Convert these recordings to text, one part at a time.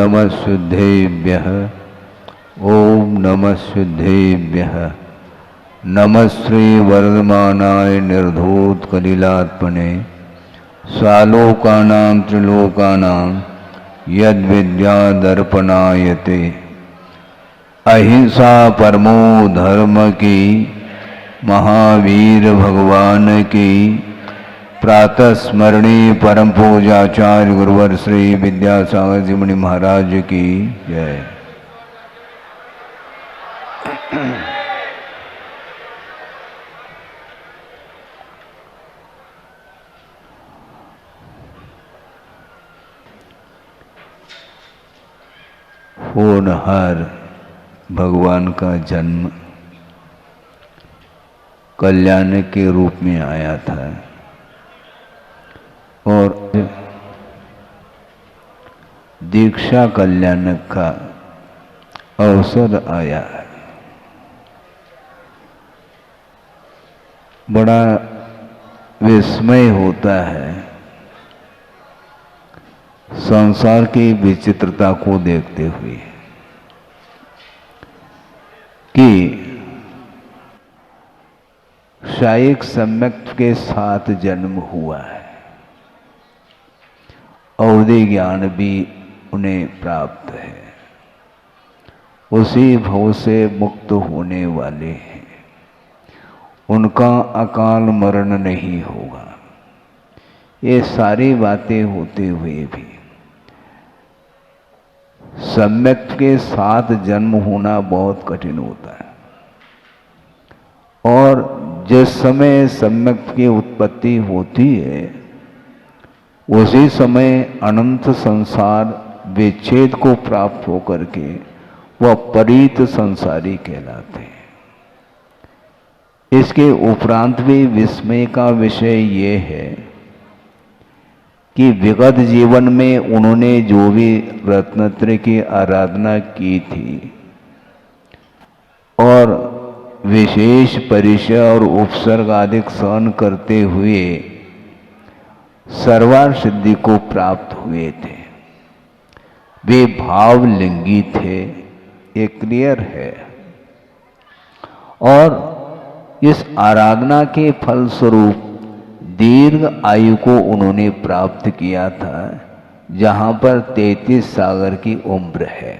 नमः शुद्धेभ्यः। ओम नमः शुद्धेभ्यः। नमः श्री वर्धमानाय निर्धूतकलिलात्मने स्वालोकानां त्रिलोकानां यद्विद्यादर्पणायते। अहिंसा परमो धर्म की महावीर भगवान की प्रातः स्मरणीय परम पूजाचार्य गुरुवर श्री विद्यासागर जी मुनि महाराज की जय। होनहार भगवान का जन्म कल्याण के रूप में आया था और दीक्षा कल्याण का अवसर आया है। बड़ा विस्मय होता है संसार की विचित्रता को देखते हुए कि शायिक सम्यक के साथ जन्म हुआ है, अवधि ज्ञान भी उन्हें प्राप्त है, उसी भव से मुक्त होने वाले हैं, उनका अकाल मरण नहीं होगा। ये सारी बातें होते हुए भी सम्यक के साथ जन्म होना बहुत कठिन होता है और जिस समय सम्यक की उत्पत्ति होती है उसी समय अनंत संसार विच्छेद को प्राप्त होकर के वह परीत संसारी कहलाते हैं। इसके उपरांत भी विस्मय का विषय ये है कि विगत जीवन में उन्होंने जो भी रत्नत्रय की आराधना की थी और विशेष परिचय और उपसर्ग आदि सहन करते हुए सर्वार्थ सिद्धि को प्राप्त हुए थे, वे भावलिंगी थे, ये क्लियर है। और इस आराधना के फलस्वरूप दीर्घ आयु को उन्होंने प्राप्त किया था, जहाँ पर 33 सागर की उम्र है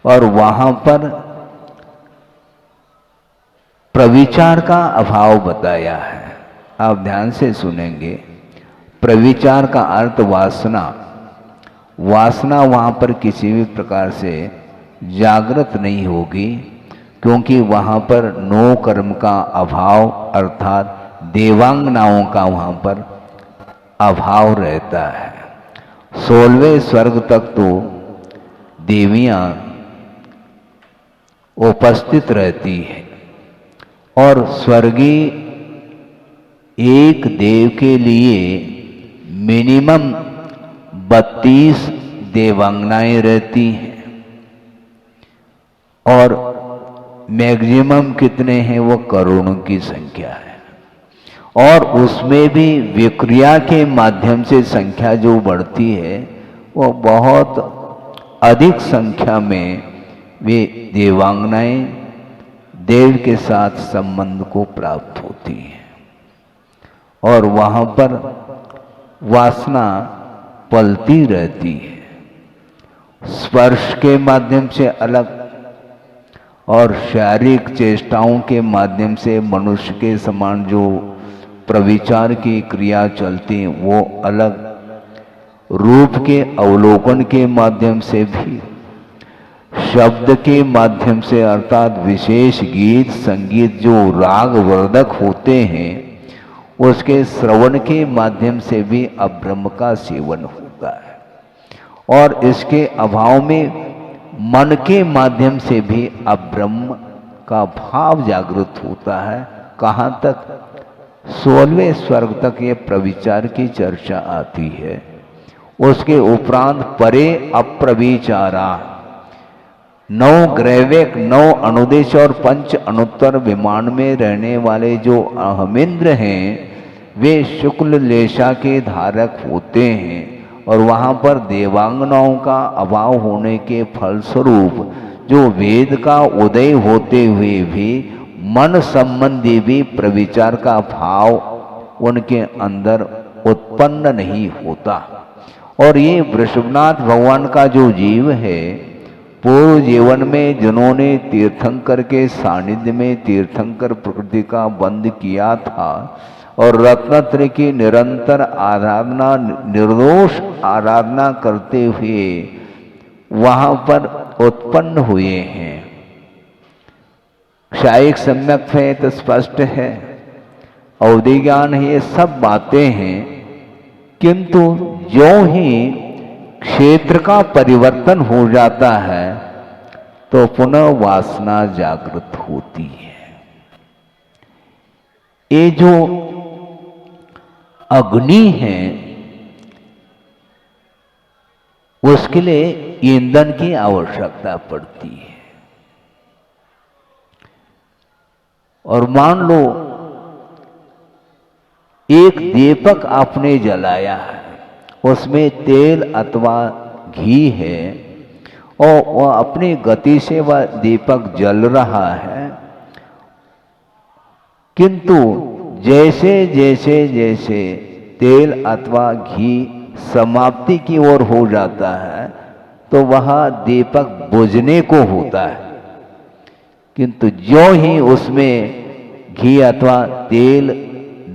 और वहाँ पर प्रविचार का अभाव बताया है। आप ध्यान से सुनेंगे। प्रविचार का अर्थ वासना, वासना वहाँ पर किसी भी प्रकार से जागृत नहीं होगी क्योंकि वहाँ पर नो कर्म का अभाव अर्थात देवांगनाओं का वहाँ पर अभाव रहता है। 16वें स्वर्ग तक तो देवियाँ उपस्थित रहती है और स्वर्गीय एक देव के लिए मिनिमम 32 देवांगनाएं रहती हैं और मैक्सिमम कितने हैं, वो करोड़ों की संख्या है। और उसमें भी विक्रिया के माध्यम से संख्या जो बढ़ती है वो बहुत अधिक संख्या में वे देवांगनाएं देव के साथ संबंध को प्राप्त होती हैं और वहाँ पर वासना पलती रहती है। स्पर्श के माध्यम से अलग और शारीरिक चेष्टाओं के माध्यम से मनुष्य के समान जो प्रविचार की क्रिया चलती है वो अलग, रूप के अवलोकन के माध्यम से भी, शब्द के माध्यम से अर्थात विशेष गीत संगीत जो राग वर्धक होते हैं उसके श्रवण के माध्यम से भी अब्रह्म का सेवन होता है और इसके अभाव में मन के माध्यम से भी अब्रह्म का भाव जागृत होता है। कहाँ तक? 16वें स्वर्ग तक ये प्रविचार की चर्चा आती है। उसके उपरांत परे अप्रविचारा 9 ग्रैविक 9 अनुदेश और 5 अनुत्तर विमान में रहने वाले जो अहमिंद्र हैं वे शुक्ल लेशा के धारक होते हैं और वहाँ पर देवांगनाओं का अभाव होने के फलस्वरूप जो वेद का उदय होते हुए भी मन संबंधी भी प्रविचार का भाव उनके अंदर उत्पन्न नहीं होता। और ये वृषभनाथ भगवान का जो जीव है, पूर्व जीवन में जिन्होंने तीर्थंकर के सानिध्य में तीर्थंकर प्रकृति का बंध किया था और रत्नत्रय की निरंतर आराधना, निर्दोष आराधना करते हुए वहां पर उत्पन्न हुए हैं। क्षायिक सम्यक है तो स्पष्ट है, अवधि ज्ञान है, ये सब बातें हैं। किंतु जो ही क्षेत्र का परिवर्तन हो जाता है तो पुनः वासना जागृत होती है। ये जो अग्नि है उसके लिए ईंधन की आवश्यकता पड़ती है। और मान लो एक दीपक आपने जलाया है, उसमें तेल अथवा घी है और वह अपनी गति से वह दीपक जल रहा है, किंतु जैसे जैसे जैसे तेल अथवा घी समाप्ति की ओर हो जाता है तो वह दीपक बुझने को होता है। किंतु जो ही उसमें घी अथवा तेल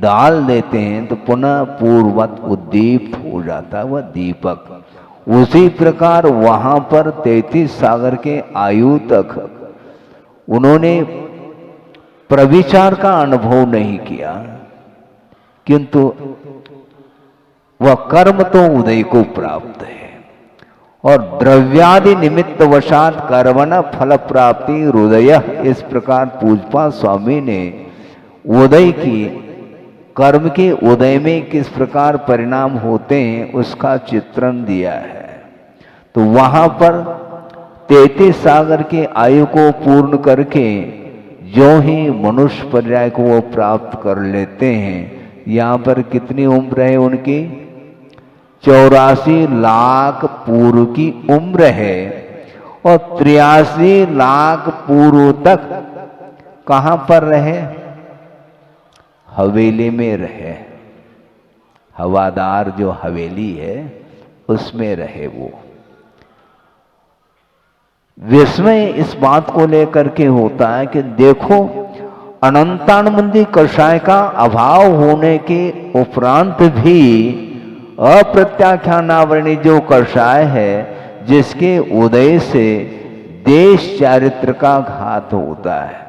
डाल देते हैं तो पुनः पूर्ववत उद्दीप्त हो जाता है वह दीपक। उसी प्रकार वहां पर 33 सागर के आयु तक उन्होंने प्रविचार का अनुभव नहीं किया, किंतु वह कर्म तो उदय को प्राप्त है। और द्रव्यादि निमित्त वशात कर्मण फल प्राप्ति हृदय, इस प्रकार पूजपा स्वामी ने उदय की, कर्म के उदय में किस प्रकार परिणाम होते हैं उसका चित्रण दिया है। तो वहां पर 33 सागर के आयु को पूर्ण करके जो ही मनुष्य पर्याय को वो प्राप्त कर लेते हैं, यहाँ पर कितनी उम्र है उनकी? 84 लाख पूर्व की उम्र है। और 83 लाख पूर्व तक कहां पर रहे? हवेली में रहे। हवादार जो हवेली है उसमें रहे वो। विस्मय इस बात को लेकर के होता है कि देखो, अनंतानुबंधी कषाय का अभाव होने के उपरांत भी अप्रत्याख्यानावरणी जो कषाय है, जिसके उदय से देश चारित्र का घात होता है।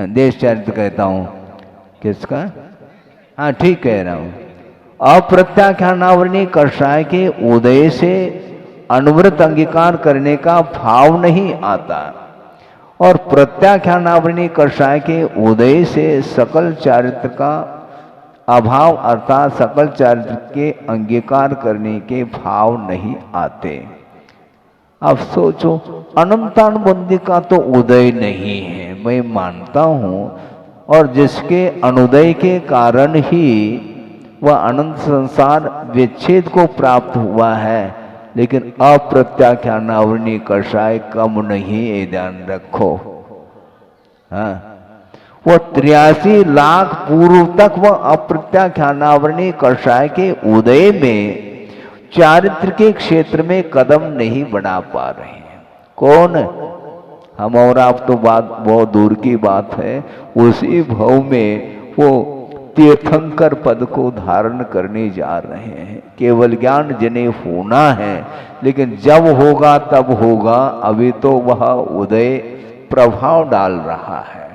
देश चारित्र कहता हूं, किसका? हाँ ठीक कह रहा हूं। अप्रत्याख्यानावरणी कषाय के उदय से अनुव्रत अंगीकार करने का भाव नहीं आता, और प्रत्याख्यानावरणी कषाय के उदय से सकल चारित्र का अभाव अर्थात सकल चारित्र के अंगीकार करने के भाव नहीं आते। अब सोचो, अनंतानुबंधी का तो उदय नहीं है, मैं मानता हूं, और जिसके अनुदय के कारण ही वह अनंत संसार विच्छेद को प्राप्त हुआ है, लेकिन अप्रत्याख्यानावरणी कषाय कम नहीं, ये ध्यान रखो। हाँ, वो 83 लाख पूर्व तक वह अप्रत्याख्यानावरणी कषाय के उदय में चारित्र के क्षेत्र में कदम नहीं बढ़ा पा रहे हैं। कौन? हम और आप तो बात बहुत दूर की बात है। उसी भाव में वो तीर्थंकर पद को धारण करने जा रहे हैं। केवल ज्ञान जिन्हें होना है, लेकिन जब होगा तब होगा, अभी तो वह उदय प्रभाव डाल रहा है।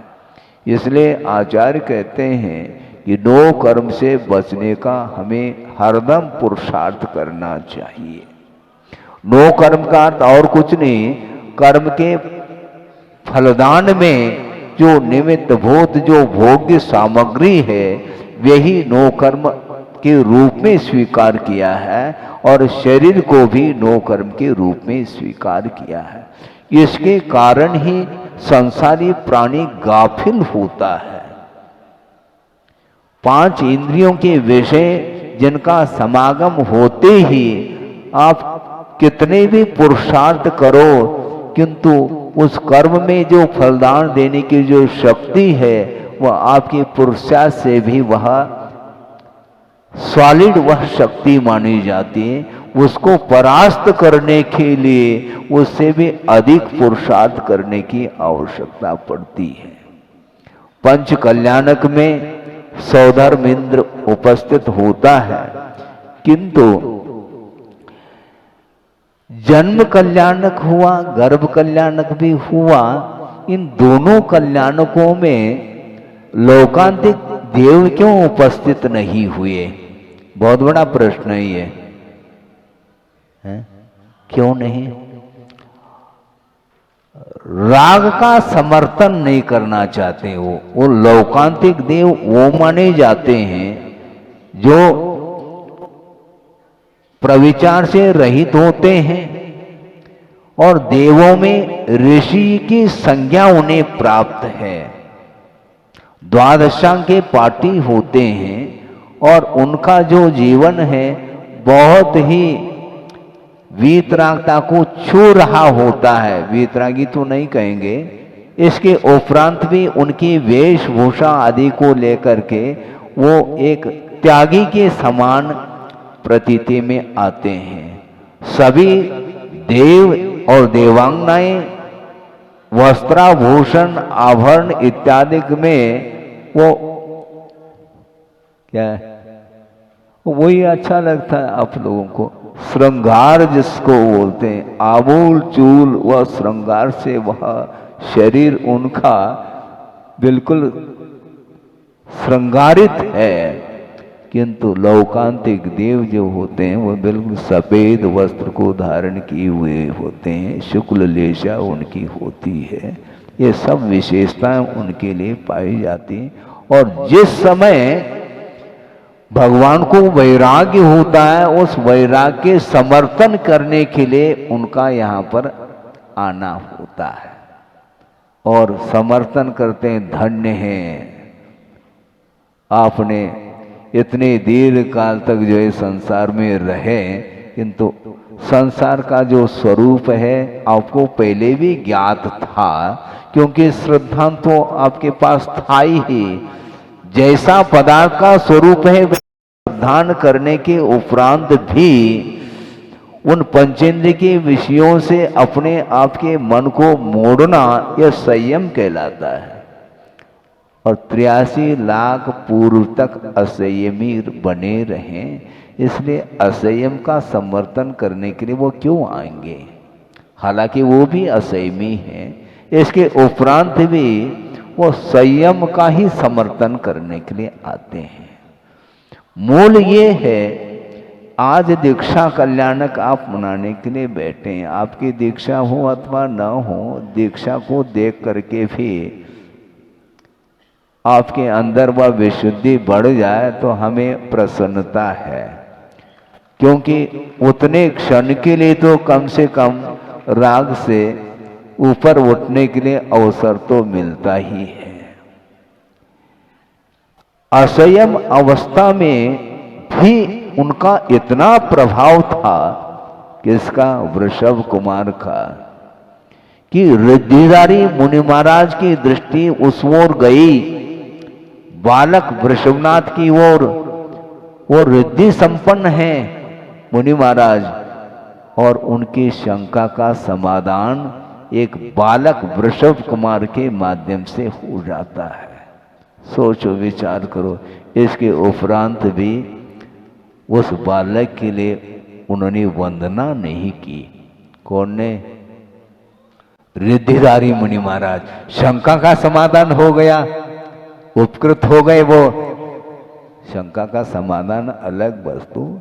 इसलिए आचार्य कहते हैं कि नो कर्म से बचने का हमें हरदम पुरुषार्थ करना चाहिए। नो कर्म का अर्थ और कुछ नहीं, कर्म के फलदान में जो निमित्त भूत जो भोग्य सामग्री है वही नो कर्म के रूप में स्वीकार किया है, और शरीर को भी नो कर्म के रूप में स्वीकार किया है। इसके कारण ही संसारी प्राणी गाफिल होता है। 5 इंद्रियों के विषय जिनका समागम होते ही आप कितने भी पुरुषार्थ करो, किंतु उस कर्म में जो फलदान देने की जो शक्ति है वह आपकी पुरुषार्थ से भी वह सॉलिड वह शक्ति मानी जाती है। उसको परास्त करने के लिए उससे भी अधिक पुरुषार्थ करने की आवश्यकता पड़ती है। पंच कल्याणक में सौधर्म इंद्र उपस्थित होता है, किंतु जन्म कल्याणक हुआ, गर्भ कल्याणक भी हुआ, इन दोनों कल्याणकों में लोकांतिक देव क्यों उपस्थित नहीं हुए? बहुत बड़ा प्रश्न है ये, क्यों नहीं? राग का समर्थन नहीं करना चाहते वो लौकांतिक देव वो माने जाते हैं जो प्रविचार से रहित होते हैं और देवों में ऋषि की संज्ञा उन्हें प्राप्त है। द्वादशांग के पाठी होते हैं और उनका जो जीवन है बहुत ही वीतरागता को छू रहा होता है। वीतरागी तो नहीं कहेंगे, इसके उपरांत भी उनकी वेशभूषा आदि को लेकर के वो एक त्यागी के समान प्रतीति में आते हैं। सभी देव और देवांगनाएं वस्त्राभूषण आभरण इत्यादि में वो क्या है, वही अच्छा लगता है आप लोगों को। श्रृंगार जिसको बोलते हैं, आबूल चूल व श्रृंगार से वह शरीर उनका बिल्कुल श्रृंगारित है, किंतु लौकांतिक देव जो होते हैं वो बिल्कुल सफेद वस्त्र को धारण किए हुए होते हैं, शुक्ल लेशा उनकी होती है। ये सब विशेषताएं उनके लिए पाई जाती हैं। और जिस समय भगवान को वैराग्य होता है, उस वैराग्य के समर्थन करने के लिए उनका यहाँ पर आना होता है और समर्थन करते हैं। धन्य हैं आपने इतने दीर्घ काल तक जो है संसार में रहे, किंतु संसार का जो स्वरूप है आपको पहले भी ज्ञात था, क्योंकि श्रद्धा तो आपके पास था ही। जैसा पदार्थ का स्वरूप है श्रद्धान करने के उपरांत भी उन पंचेंद्र के विषयों से अपने आप के मन को मोड़ना यह संयम कहलाता है। और 83 लाख पूर्व तक असंयमी बने रहें, इसलिए असंयम का समर्थन करने के लिए वो क्यों आएंगे? हालांकि वो भी असंयमी हैं, इसके उपरांत भी वो संयम का ही समर्थन करने के लिए आते हैं। मूल ये है, आज दीक्षा कल्याणक आप मनाने के लिए बैठे हैं। आपकी दीक्षा हो अथवा न हो, दीक्षा को देख करके भी आपके अंदर वह विशुद्धि बढ़ जाए तो हमें प्रसन्नता है, क्योंकि उतने क्षण के लिए तो कम से कम राग से ऊपर उठने के लिए अवसर तो मिलता ही है। असंयम अवस्था में भी उनका इतना प्रभाव था, किसका? वृषभ कुमार का, कि रिद्धिधारी मुनि महाराज की दृष्टि उस ओर गई, बालक वृषभनाथ की ओर। वो रिद्धि संपन्न है मुनि महाराज, और उनकी शंका का समाधान एक बालक वृषभ कुमार के माध्यम से हो जाता है। सोचो, विचार करो। इसके उपरांत भी उस बालक के लिए उन्होंने वंदना नहीं की। कौन ने? रिद्धिधारी मुनि महाराज। शंका का समाधान हो गया, उपकृत हो गए वो। शंका का समाधान अलग वस्तु,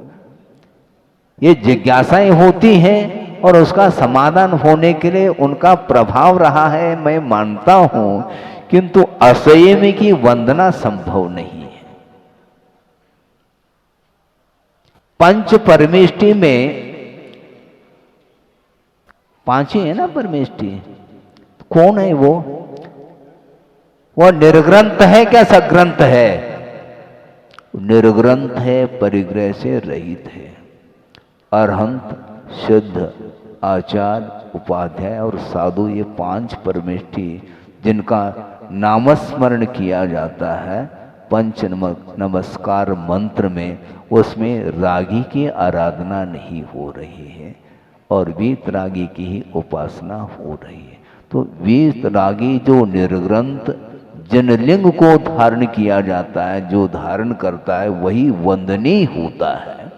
ये जिज्ञासाएं होती हैं और उसका समाधान होने के लिए उनका प्रभाव रहा है, मैं मानता हूं, किंतु असंयमी की वंदना संभव नहीं है। पंच परमेष्टि में 5 ही है ना परमेष्टि? कौन है वो? वो निर्ग्रंथ है क्या सग्रंथ है? निर्ग्रंथ है, परिग्रह से रहित है। अरहंत, शुद्ध, आचार, उपाध्याय और साधु, ये 5 परमेष्ठी जिनका नामस्मरण किया जाता है पंच नमस्कार मंत्र में, उसमें रागी की आराधना नहीं हो रही है और वीतरागी की ही उपासना हो रही है। तो वीतरागी जो निर्ग्रंथ जनलिंग को धारण किया जाता है, जो धारण करता है वही वंदनीय होता है।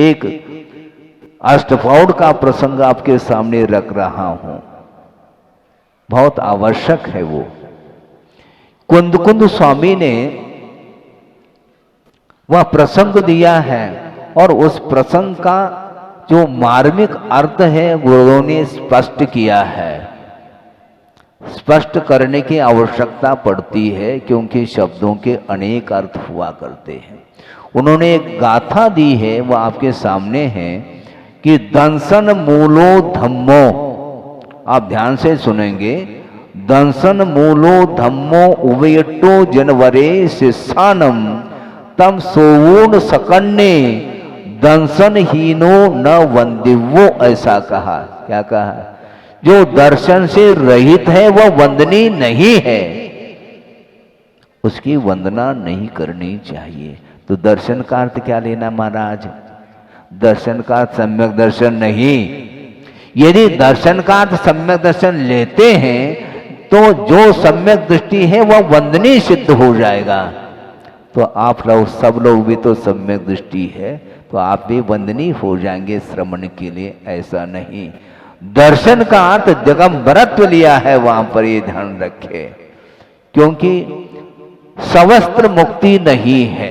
एक अष्टफौड़ का प्रसंग आपके सामने रख रहा हूं, बहुत आवश्यक है वो। कुंद स्वामी ने वह प्रसंग दिया है और उस प्रसंग का जो मार्मिक अर्थ है गुरुओं ने स्पष्ट किया है। स्पष्ट करने की आवश्यकता पड़ती है क्योंकि शब्दों के अनेक अर्थ हुआ करते हैं। उन्होंने एक गाथा दी है, वह आपके सामने है कि दंसन मूलो धम्मो, आप ध्यान से सुनेंगे, दंसन मूलो धम्मो उवयट्टो जनवरे शिष्यानम तम सोवूर्ण सकन्ने दंसन हीनो न वंदिवो, ऐसा कहा। क्या कहा? जो दर्शन से रहित है वह वंदनीय नहीं है, उसकी वंदना नहीं करनी चाहिए। तो दर्शन का अर्थ क्या लेना महाराज? दर्शन का अर्थ सम्यक दर्शन नहीं। यदि दर्शन का अर्थ सम्यक दर्शन लेते हैं तो जो सम्यक दृष्टि है वह वंदनीय सिद्ध हो जाएगा। तो आप लोग सब लोग भी तो सम्यक दृष्टि है, तो आप भी वंदनीय हो जाएंगे श्रवण के लिए, ऐसा नहीं। दर्शन का अर्थ दिगंबरत्व लिया है वहां पर, ये ध्यान रखे, क्योंकि सवस्त्र मुक्ति नहीं है।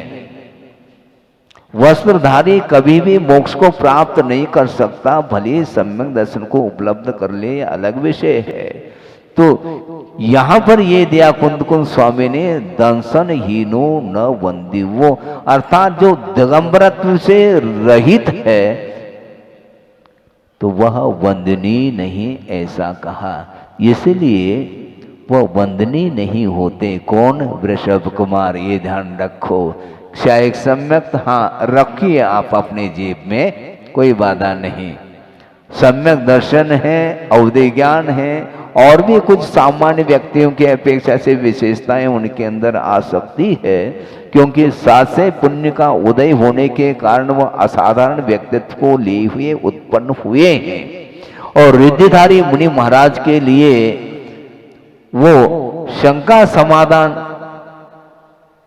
वस्त्रधारी कभी भी मोक्ष को प्राप्त नहीं कर सकता, भले सम्यक दर्शन को उपलब्ध कर ले, अलग विषय है। तो यहां पर ये दिया कुंद स्वामी ने, दंसन हीनो न वंदिवो, अर्थात जो दिगंबरत्व से रहित है तो वह वंदनीय नहीं, ऐसा कहा। इसलिए वह वंदनीय नहीं होते। कौन? वृषभ कुमार, ये ध्यान रखो। शायद सम्यक, हाँ रखिए आप अपने जेब में, कोई बाधा नहीं। सम्यक दर्शन है, अवधि ज्ञान है, और भी कुछ सामान्य व्यक्तियों की अपेक्षा से विशेषताएं उनके अंदर आ सकती है, क्योंकि सात से पुण्य का उदय होने के कारण वह असाधारण व्यक्तित्व को लिए हुए उत्पन्न हुए हैं। और रिद्धिधारी मुनि महाराज के लिए वो शंका समाधान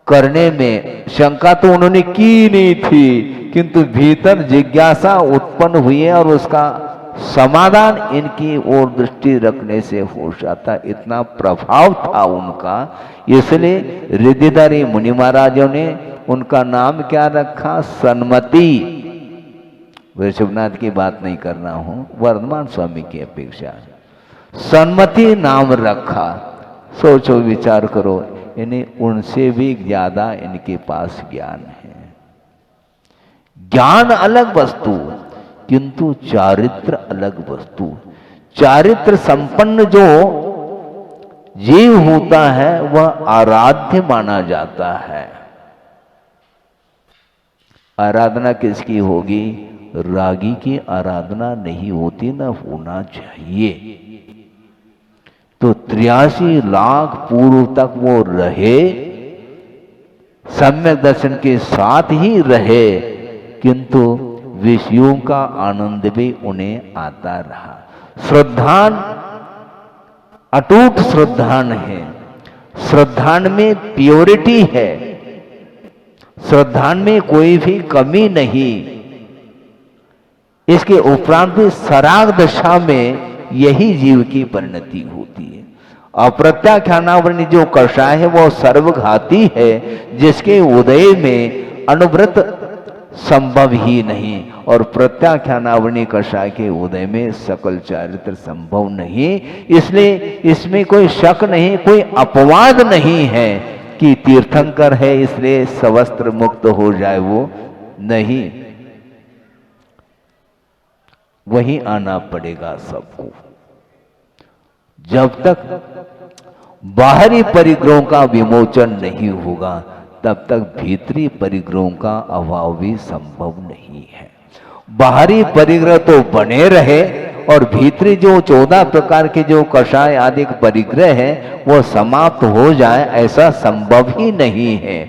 करने में, शंका तो उन्होंने की नहीं थी, किंतु भीतर जिज्ञासा उत्पन्न हुई है और उसका समाधान इनकी ओर दृष्टि रखने से हो जाता। इतना प्रभाव था उनका, इसलिए रिद्धिधारी मुनि महाराजों ने उनका नाम क्या रखा? सन्मति। वृषभनाथ की बात नहीं कर रहा हूं, वर्धमान स्वामी की अपेक्षा सन्मति नाम रखा। सोचो, विचार करो, इन्हें उनसे भी ज्यादा इनके पास ज्ञान है। ज्ञान अलग वस्तु, किंतु चारित्र अलग वस्तु। चारित्र संपन्न जो जीव होता है वह आराध्य माना जाता है। आराधना किसकी होगी? रागी की आराधना नहीं होती, ना होना चाहिए। तो 83 लाख पूर्व तक वो रहे, सम्यक दर्शन के साथ ही रहे, किंतु विषयों का आनंद भी उन्हें आता रहा। श्रद्धान अटूट श्रद्धान है, श्रद्धान में प्योरिटी है, श्रद्धान में कोई भी कमी नहीं। इसके उपरांत भी सराग दशा में यही जीव की परिणति होती है। अप्रत्याख्यानावरणी जो कषाय है वो सर्वघाती है, जिसके उदय में अनुव्रत संभव ही नहीं, और प्रत्याख्यानावरणी कषाय के उदय में सकल चारित्र संभव नहीं। इसलिए इसमें कोई शक नहीं, कोई अपवाद नहीं है कि तीर्थंकर है इसलिए सवस्त्र मुक्त हो जाए, वो नहीं। वहीं आना पड़ेगा सबको। जब तक बाहरी परिग्रहों का विमोचन नहीं होगा तब तक भीतरी परिग्रहों का अभाव भी संभव नहीं है। बाहरी परिग्रह तो बने रहे और भीतरी जो 14 प्रकार के जो कषाय आदि परिग्रह है वो समाप्त हो जाए, ऐसा संभव ही नहीं है।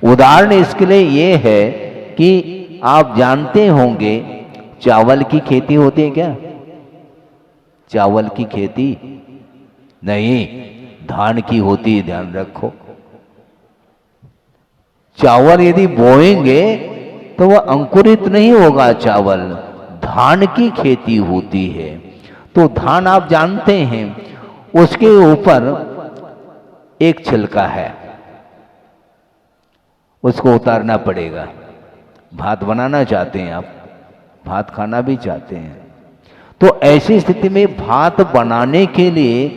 उदाहरण इसके लिए ये है कि आप जानते होंगे चावल की खेती होती है क्या? चावल की खेती नहीं, धान की होती है, ध्यान रखो। चावल यदि बोएंगे तो वह अंकुरित नहीं होगा चावल, धान की खेती होती है। तो धान आप जानते हैं उसके ऊपर एक छिलका है, उसको उतारना पड़ेगा। भात बनाना चाहते हैं आप, भात खाना भी चाहते हैं, तो ऐसी स्थिति में भात बनाने के लिए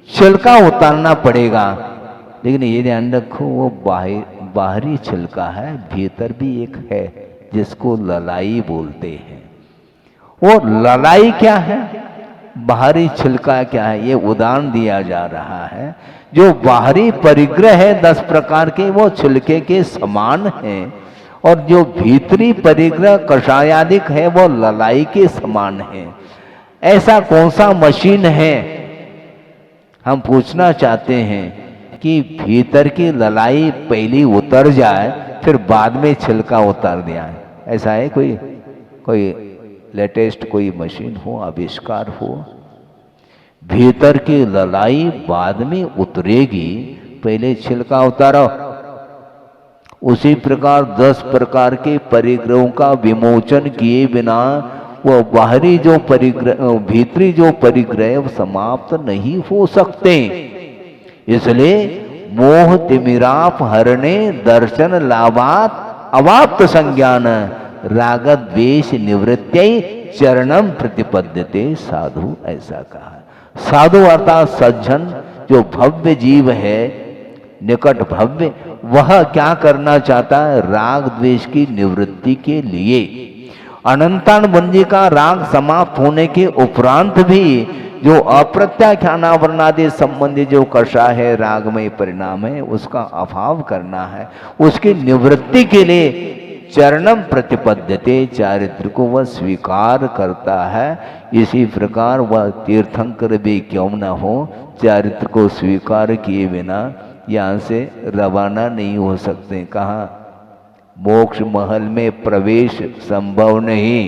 छिलका उतारना पड़ेगा। लेकिन ये ध्यान रखो वो बाहरी छिलका है, भीतर भी एक है जिसको ललाई बोलते हैं। वो ललाई क्या है, बाहरी छिलका क्या है, ये उदाहरण दिया जा रहा है। जो बाहरी परिग्रह है 10 प्रकार के वो छिलके के समान है, और जो भीतरी परिग्रह कषायादिक है वो ललाई के समान है। ऐसा कौन सा मशीन है, हम पूछना चाहते हैं कि भीतर की ललाई पहली उतर जाए फिर बाद में छिलका उतार दिया है, ऐसा है कोई लेटेस्ट कोई मशीन हो, आविष्कार हो? भीतर की ललाई बाद में उतरेगी, पहले छिलका उतारो। उसी प्रकार 10 प्रकार के परिग्रहों का विमोचन किए बिना वो बाहरी जो परिग्रह, भीतरी जो परिग्रह वो समाप्त नहीं हो सकते। इसलिए मोह तिमिराप हरणे दर्शन लाभात अवाप्त संज्ञान राग द्वेष निवृत्ति चरणम प्रतिपद्यते साधु, ऐसा कहा। साधु अर्थात सज्जन, जो भव्य जीव है, निकट भव्य, वह क्या करना चाहता है? राग द्वेष की निवृत्ति के लिए अनंतान बंदी का राग समाप्त होने के उपरांत भी जो अप्रत्याख्यानावरणादि संबंधी जो कषा है, रागमय परिणाम है, उसका अभाव करना है। उसकी निवृत्ति के लिए चरणम प्रतिपद्यते, चारित्र को वह स्वीकार करता है। इसी प्रकार वह तीर्थंकर भी क्यों न हो, चारित्र को स्वीकार किए बिना यहाँ से रवाना नहीं हो सकते। कहाँ? मोक्ष महल में प्रवेश संभव नहीं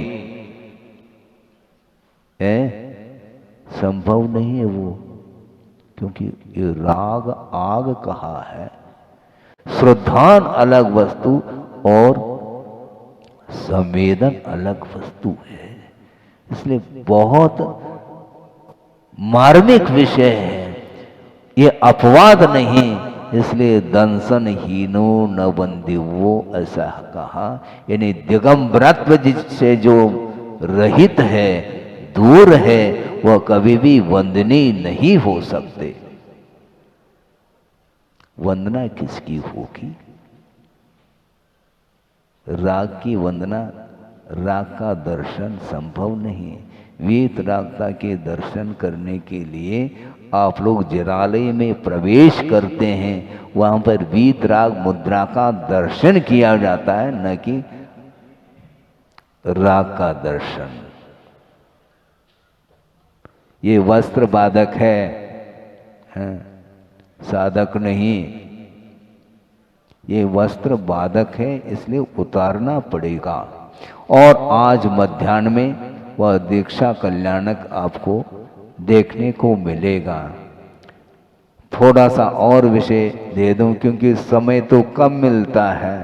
है, संभव नहीं है वो, क्योंकि ये राग आग कहा है। श्रद्धान अलग वस्तु और संवेदन अलग वस्तु है, इसलिए बहुत मार्मिक विषय है, ये अपवाद नहीं। इसलिए दंसन हीनो न बंदिवो, ऐसा कहा। यानी दिगंबरत्व जिससे जो रहित है, दूर है, वह कभी भी वंदनीय नहीं हो सकते। वंदना किसकी होगी? राग की वंदना, राग का दर्शन संभव नहीं। वीत रागता के दर्शन करने के लिए आप लोग जिरालय में प्रवेश करते हैं, वहां पर वीत राग मुद्रा का दर्शन किया जाता है, न कि राग का दर्शन। ये वस्त्र बाधक है, साधक नहीं। ये वस्त्र बाधक है, इसलिए उतारना पड़ेगा। और आज मध्याह्न में वह दीक्षा कल्याणक आपको देखने को मिलेगा। थोड़ा सा और विषय दे दूं, क्योंकि समय तो कम मिलता है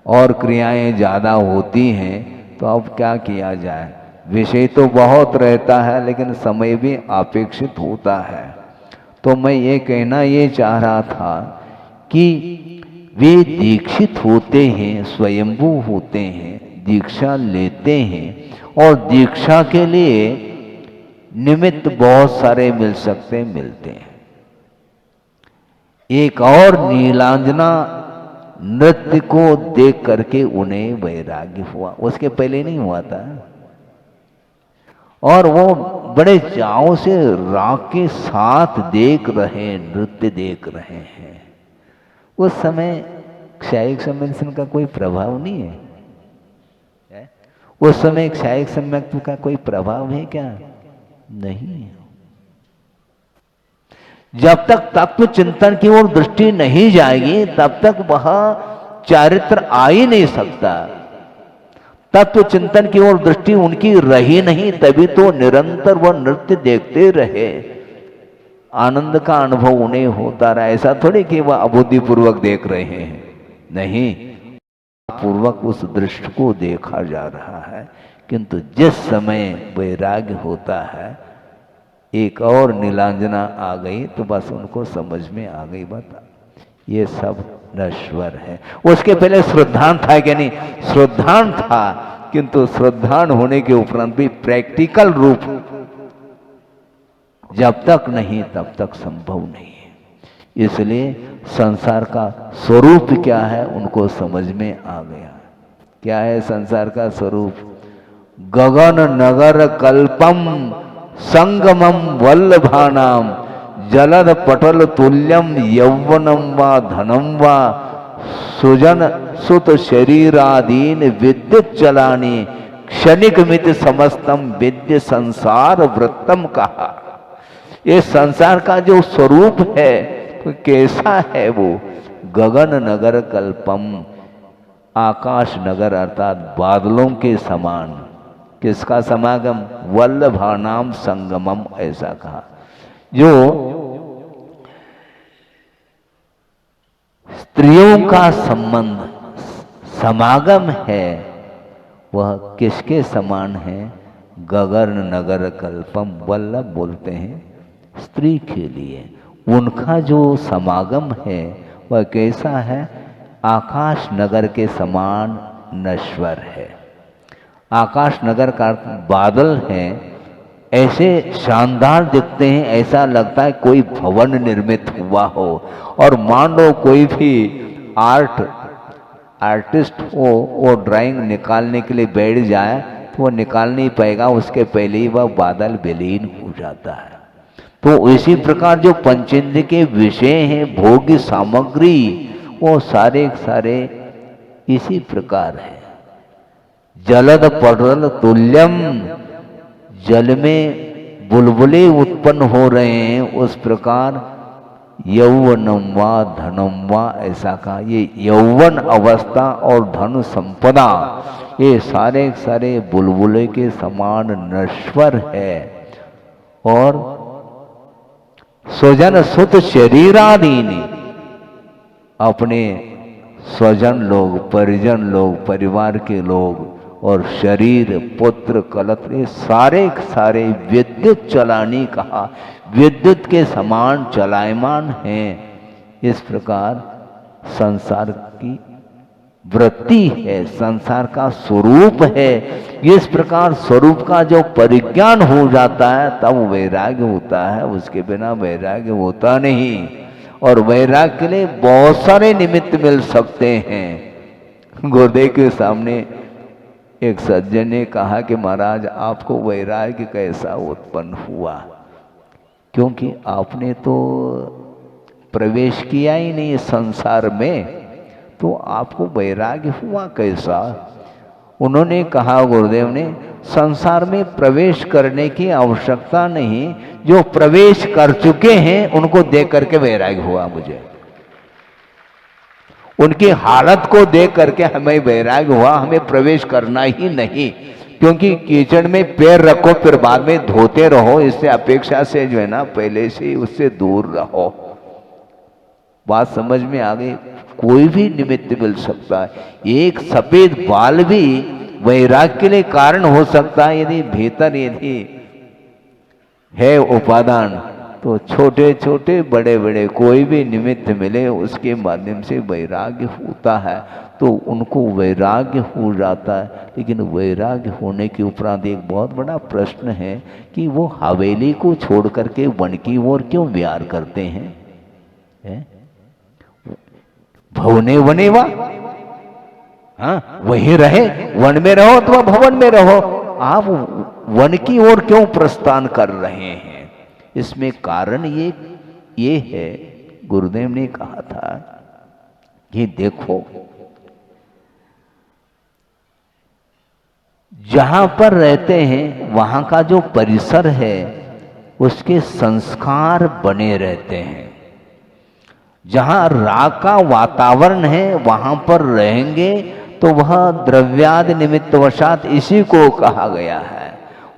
और क्रियाएं ज़्यादा होती हैं, तो अब क्या किया जाए। विषय तो बहुत रहता है लेकिन समय भी अपेक्षित होता है। तो मैं ये कहना ये चाह रहा था कि वे दीक्षित होते हैं, स्वयंभू होते हैं, दीक्षा लेते हैं, और दीक्षा के लिए निमित्त बहुत सारे मिल सकते, मिलते हैं। एक और नीलांजना नृत्य को देख करके उन्हें वैराग्य हुआ, उसके पहले नहीं हुआ था। और वो बड़े चाव से राग के साथ देख रहे, नृत्य देख रहे हैं। उस समय क्षायिक सम्मेलन का कोई प्रभाव नहीं है? उस समय क्षायिक सम्यक्त्व का कोई प्रभाव है क्या? नहीं। जब तक तत्व चिंतन की ओर दृष्टि नहीं जाएगी तब तक वह चारित्र आ ही नहीं सकता। तत्व चिंतन की ओर दृष्टि उनकी रही नहीं, तभी तो निरंतर वह नृत्य देखते रहे, आनंद का अनुभव उन्हें होता रहा। ऐसा थोड़ी कि वह अबुद्धिपूर्वक देख रहे हैं, नहीं, पूर्वक उस दृश्य को देखा जा रहा है। किंतु जिस समय वैराग्य होता है, एक और नीलांजना आ गई तो बस उनको समझ में आ गई बात, ये सब नश्वर है। उसके पहले श्रद्धान था कि नहीं? श्रद्धान था, किंतु श्रद्धान होने के उपरांत भी प्रैक्टिकल रूप जब तक नहीं तब तक संभव नहीं है। इसलिए संसार का स्वरूप क्या है उनको समझ में आ गया। क्या है संसार का स्वरूप? गगन नगर कल्पम संगमम वल्लभानाम जलद पटल तुल्यम यौवनम वा धनम वा सुजन सुत शरीरादीन विद्युत चलानी क्षणिक मित समस्तम विद्य संसार वृत्तम कहा। ये संसार का जो स्वरूप है तो कैसा है वो? गगन नगर कल्पम, आकाश नगर अर्थात बादलों के समान। किसका समागम? वल्लभानाम संगमम, ऐसा कहा। जो स्त्रियों का संबंध समागम है वह किसके समान है? गगन नगर कल्पम, वल्लभ बोलते हैं स्त्री के लिए। उनका जो समागम है वह कैसा है? आकाश नगर के समान नश्वर है। आकाश नगर का बादल हैं, ऐसे शानदार दिखते हैं, ऐसा लगता है कोई भवन निर्मित हुआ हो। और मान लो कोई भी आर्टिस्ट हो, वो ड्राइंग निकालने के लिए बैठ जाए तो वो निकाल नहीं पाएगा, उसके पहले ही वह बादल विलीन हो जाता है। तो इसी प्रकार जो पंचेंद्र के विषय हैं, भोग्य सामग्री, वो सारे सारे इसी प्रकार है। जलद पटल तुल्यम, जल में बुलबुले उत्पन्न हो रहे हैं, उस प्रकार यौवनम वा धनम वा, ऐसा कहा। ये यौवन अवस्था और धन संपदा ये सारे सारे बुलबुले के समान नश्वर है। और स्वजन सुत शरीरादीनी, अपने स्वजन लोग, परिजन लोग, परिवार के लोग और शरीर, पुत्र, कलत्र, ये सारे सारे विद्युत चलानी कहा, विद्युत के समान चलायमान हैं। इस प्रकार संसार की वृत्ति है, संसार का स्वरूप है। इस प्रकार स्वरूप का जो परिज्ञान हो जाता है तब वैराग्य होता है, उसके बिना वैराग्य होता नहीं। और वैराग्य के लिए बहुत सारे निमित्त मिल सकते हैं। गुरुदेव के सामने एक सज्जन ने कहा कि महाराज आपको वैराग्य कैसा उत्पन्न हुआ? क्योंकि आपने तो प्रवेश किया ही नहीं संसार में, तो आपको वैराग्य हुआ कैसा? उन्होंने कहा, गुरुदेव ने, संसार में प्रवेश करने की आवश्यकता नहीं, जो प्रवेश कर चुके हैं उनको देख करके वैराग्य हुआ मुझे। उनकी हालत को देख करके हमें वैराग्य हुआ, हमें प्रवेश करना ही नहीं। क्योंकि कीचड़ में पैर रखो फिर बाद में धोते रहो, इससे अपेक्षा से जो है ना पहले से उससे दूर रहो। बात समझ में आ गई? कोई भी निमित्त मिल सकता है। एक सफेद बाल भी वैराग्य के लिए कारण हो सकता है। यदि भीतर यदि है उपादान तो छोटे छोटे बड़े बड़े कोई भी निमित्त मिले उसके माध्यम से वैराग्य होता है, तो उनको वैराग्य हो जाता है। लेकिन वैराग्य होने के उपरांत एक बहुत बड़ा प्रश्न है कि वो हवेली को छोड़ करके वन की ओर क्यों विहार करते हैं? भवने वनेवा, हाँ वहीं रहे, वन में रहो अथवा भवन में रहो, आप वन की ओर क्यों प्रस्थान कर रहे हैं? इसमें कारण ये है, गुरुदेव ने कहा था ये देखो, जहां पर रहते हैं वहां का जो परिसर है उसके संस्कार बने रहते हैं। जहां राग का वातावरण है वहां पर रहेंगे तो वह द्रव्यादि निमित्तवशात इसी को कहा गया है।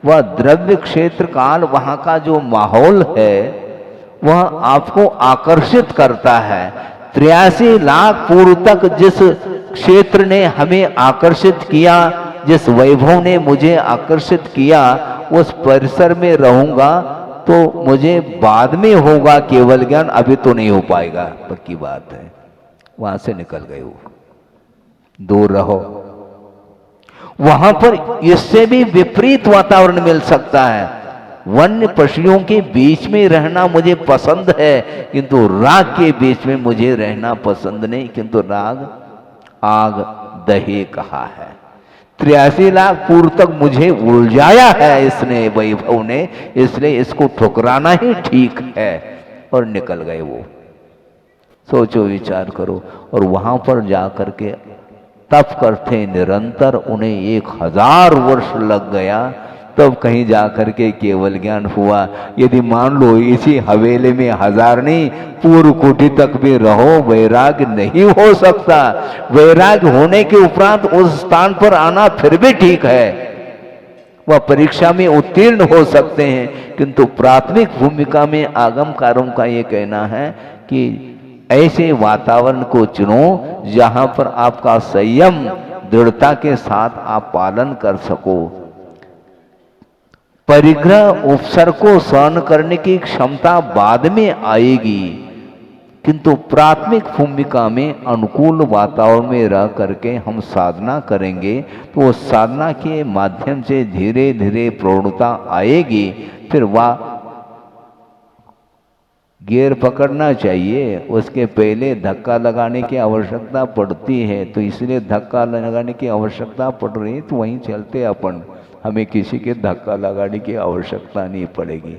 वह द्रव्य क्षेत्र काल वहां का जो माहौल है वह आपको आकर्षित करता है। 83 लाख पूर्व तक जिस क्षेत्र ने हमें आकर्षित किया, जिस वैभव ने मुझे आकर्षित किया, उस परिसर में रहूंगा तो मुझे बाद में होगा केवल ज्ञान, अभी तो नहीं हो पाएगा, पक्की बात है। वहां से निकल गए वो, दूर रहो। वहां पर इससे भी विपरीत वातावरण मिल सकता है। वन्य पशुओं के बीच में रहना मुझे पसंद है, किंतु राग के बीच में मुझे रहना पसंद नहीं, किंतु राग आग दहे कहा है। 83 लाख पूर्व तक मुझे उलझाया है इसने, वैभव ने, इसलिए इसको ठुकराना ही ठीक है। और निकल गए वो। सोचो, विचार करो। और वहां पर जाकर के तप करते निरंतर, उन्हें 1000 वर्ष लग गया, तब कहीं जाकर के केवल ज्ञान हुआ। यदि मान लो इसी हवेली में 1000 नहीं, पूर्व कोटि तक भी रहो, वैराग नहीं हो सकता। वैराग होने के उपरांत उस स्थान पर आना फिर भी ठीक है, वह परीक्षा में उत्तीर्ण हो सकते हैं, किंतु प्राथमिक भूमिका में आगमकारों का ये कहना है कि ऐसे वातावरण को चुनो जहां पर आपका संयम दृढ़ता के साथ आप पालन कर सको। परिग्रह उपसर्ग को सहन करने की क्षमता बाद में आएगी, किंतु प्राथमिक भूमिका में अनुकूल वातावरण में रह करके हम साधना करेंगे तो उस साधना के माध्यम से धीरे धीरे प्रौढ़ता आएगी। फिर वह गियर पकड़ना चाहिए, उसके पहले धक्का लगाने की आवश्यकता पड़ती है, तो इसलिए धक्का लगाने की आवश्यकता पड़ रही है तो वहीं चलते अपन, हमें किसी के धक्का लगाने की आवश्यकता नहीं पड़ेगी।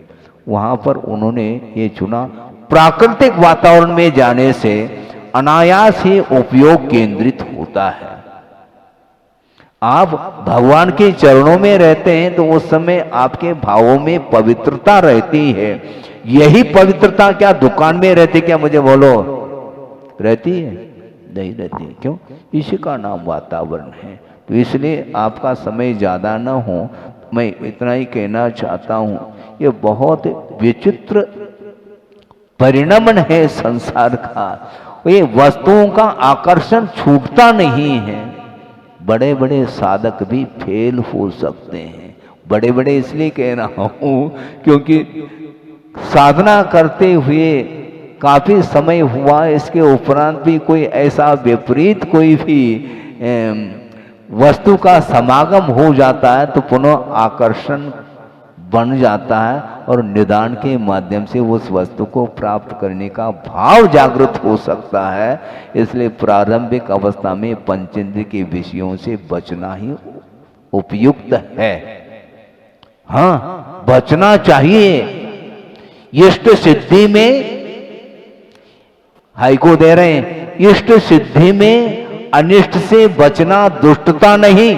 वहां पर उन्होंने ये चुना, प्राकृतिक वातावरण में जाने से अनायास ही उपयोग केंद्रित होता है। आप भगवान के चरणों में रहते हैं तो उस समय आपके भावों में पवित्रता रहती है। यही पवित्रता क्या दुकान में रहती, क्या मुझे बोलो, रहती है? नहीं रहती। क्यों? इसी का नाम वातावरण है। तो इसलिए आपका समय ज्यादा ना हो, मैं इतना ही कहना चाहता हूं, ये बहुत विचित्र परिणमन है संसार का। ये वस्तुओं का आकर्षण छूटता नहीं है। बड़े बड़े साधक भी फेल हो सकते हैं। बड़े बड़े इसलिए कह रहा हूं क्योंकि साधना करते हुए काफी समय हुआ, इसके उपरांत भी कोई ऐसा विपरीत कोई भी वस्तु का समागम हो जाता है तो पुनः आकर्षण बन जाता है और निदान के माध्यम से उस वस्तु को प्राप्त करने का भाव जागृत हो सकता है। इसलिए प्रारंभिक अवस्था में पंचेंद्रिय के विषयों से बचना ही उपयुक्त है। हाँ, बचना चाहिए। इष्ट सिद्धि में हाइको दे रहे हैं, इष्ट सिद्धि में अनिष्ट से बचना दुष्टता नहीं।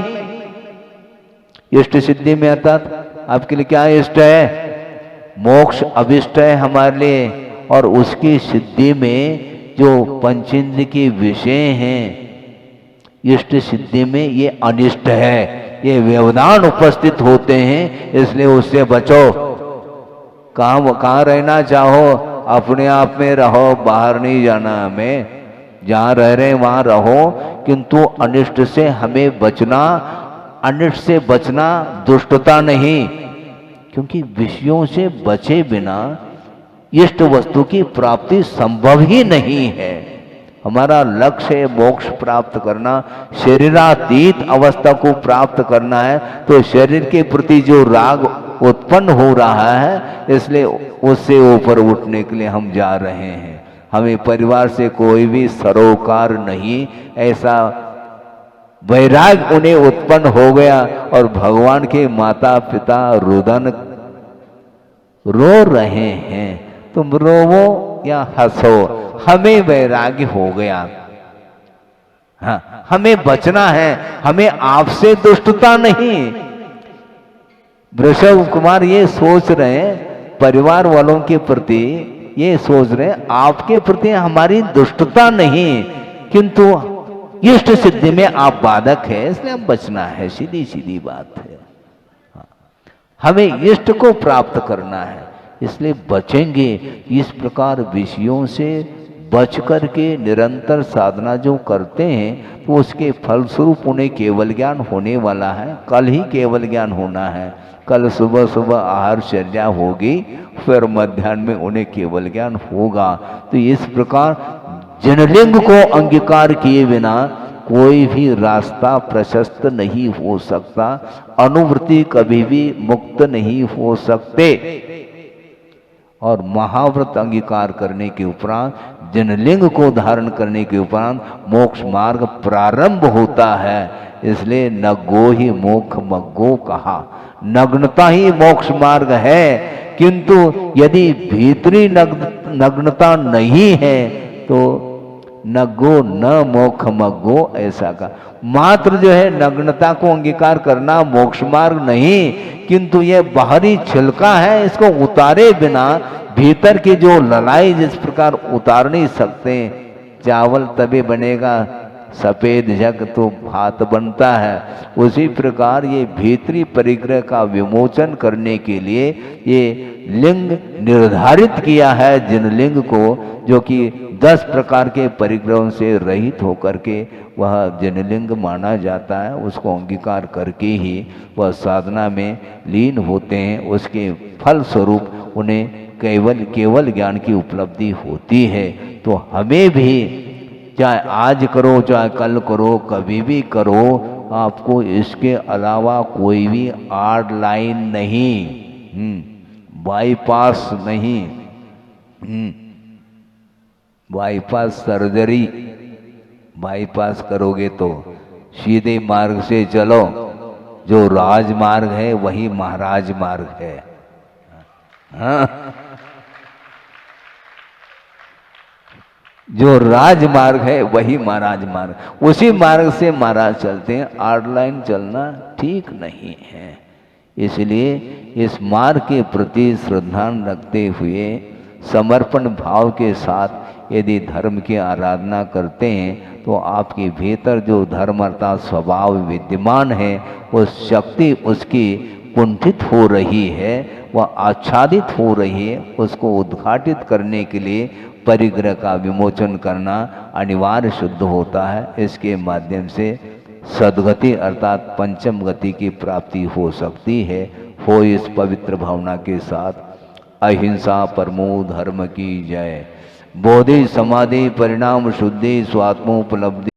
इष्ट सिद्धि में अर्थात आपके लिए क्या इष्ट है? मोक्ष अभिष्ट है हमारे लिए, और उसकी सिद्धि में जो पंचेंद्रिय के विषय हैं, इष्ट सिद्धि में ये अनिष्ट है, ये व्यवधान उपस्थित होते हैं, इसलिए उससे बचो। कहाँ रहना चाहो अपने आप में रहो, बाहर नहीं जाना हमें, जहाँ रह रहे हैं वहाँ रहो, किंतु अनिष्ट से हमें बचना, अनिष्ट से बचना दुष्टता नहीं, क्योंकि विषयों से बचे बिना इष्ट वस्तु की प्राप्ति संभव ही नहीं है। हमारा लक्ष्य है मोक्ष प्राप्त करना, शरीरातीत अवस्था को प्राप्त करना है, तो शरीर के प्रति जो राग उत्पन्न हो रहा है, इसलिए उससे ऊपर उठने के लिए हम जा रहे हैं। हमें परिवार से कोई भी सरोकार नहीं, ऐसा वैराग उन्हें उत्पन्न हो गया और भगवान के माता पिता रुदन रो रहे हैं, तुम रोवो या हंसो, हमें वैराग्य हो गया। हाँ, हमें बचना है, हमें आपसे दुष्टता नहीं। वृषभ कुमार ये सोच रहे हैं, परिवार वालों के प्रति ये सोच रहे हैं, आपके प्रति हमारी दुष्टता नहीं, किंतु इष्ट सिद्धि में आप बाधक है, इसलिए हम बचना है। सीधी सीधी बात है। हमें इष्ट को प्राप्त करना है, इसलिए बचेंगे। इस प्रकार विषयों से बच करके निरंतर साधना जो करते हैं, तो उसके फलस्वरूप उन्हें केवल ज्ञान होने वाला है। कल ही केवल ज्ञान होना है। कल सुबह सुबह आहार चर्या होगी, फिर मध्याह्न में उन्हें केवल ज्ञान होगा। तो इस प्रकार जनलिंग को अंगीकार किए बिना कोई भी रास्ता प्रशस्त नहीं हो सकता। अनुवृत्ति कभी भी मुक्त नहीं हो सकते। और महाव्रत अंगीकार करने के उपरांत, जनलिंग को धारण करने के उपरांत मोक्ष मार्ग प्रारंभ होता है। इसलिए नग्गो ही मोक्ष मग्गो कहा। नग्नता ही मोक्ष मार्ग है, किंतु यदि भीतरी नग्नता नहीं है तो नग्गो न मोक्ष मग्गो, ऐसा का मात्र जो है नग्नता को अंगीकार करना मोक्ष मार्ग नहीं, किंतु यह बाहरी छिलका है, इसको उतारे बिना भीतर की जो ललाई जिस प्रकार उतार नहीं सकते, चावल तभी बनेगा सफेद जग तो भात बनता है, उसी प्रकार ये भीतरी परिग्रह का विमोचन करने के लिए ये लिंग निर्धारित किया है, जिन लिंग को, जो कि 10 प्रकार के परिग्रहों से रहित होकर के वह जनलिंग माना जाता है। उसको अंगीकार करके ही वह साधना में लीन होते हैं। उसके फल स्वरूप उन्हें केवल ज्ञान की उपलब्धि होती है। तो हमें भी चाहे आज करो चाहे कल करो, कभी भी करो, आपको इसके अलावा कोई भी आर्ट लाइन नहीं, बाईपास नहीं, बाईपास सर्जरी, बाईपास करोगे तो सीधे मार्ग से चलो। जो राजमार्ग है वही महाराज मार्ग है। हाँ? जो राजमार्ग है वही महाराज मार्ग, उसी मार्ग से महाराज चलते हैं। आर्ट लाइन चलना ठीक नहीं है। इसलिए इस मार्ग के प्रति श्रद्धा रखते हुए समर्पण भाव के साथ यदि धर्म की आराधना करते हैं, तो आपके भीतर जो धर्म अर्थात स्वभाव विद्यमान है, उस शक्ति उसकी कुंठित हो रही है, वह आच्छादित हो रही है। उसको उद्घाटित करने के लिए परिग्रह का विमोचन करना अनिवार्य सिद्ध होता है। इसके माध्यम से सद्गति अर्थात पंचम गति की प्राप्ति हो सकती है। हो इस पवित्र भावना के साथ अहिंसा परमो धर्म की जय। बोधि समाधि परिणाम शुद्धि स्वात्मोपलब्धि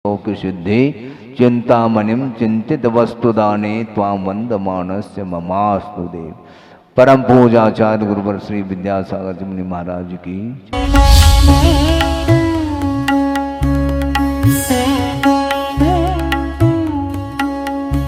लोक सिद्धि चिंतामणिम चिंतित वस्तुदाने त्वां वंदमानस्य ममास्तु देव। परम पूजाचार्य गुरुवर श्री विद्यासागर जी मुनि महाराज की।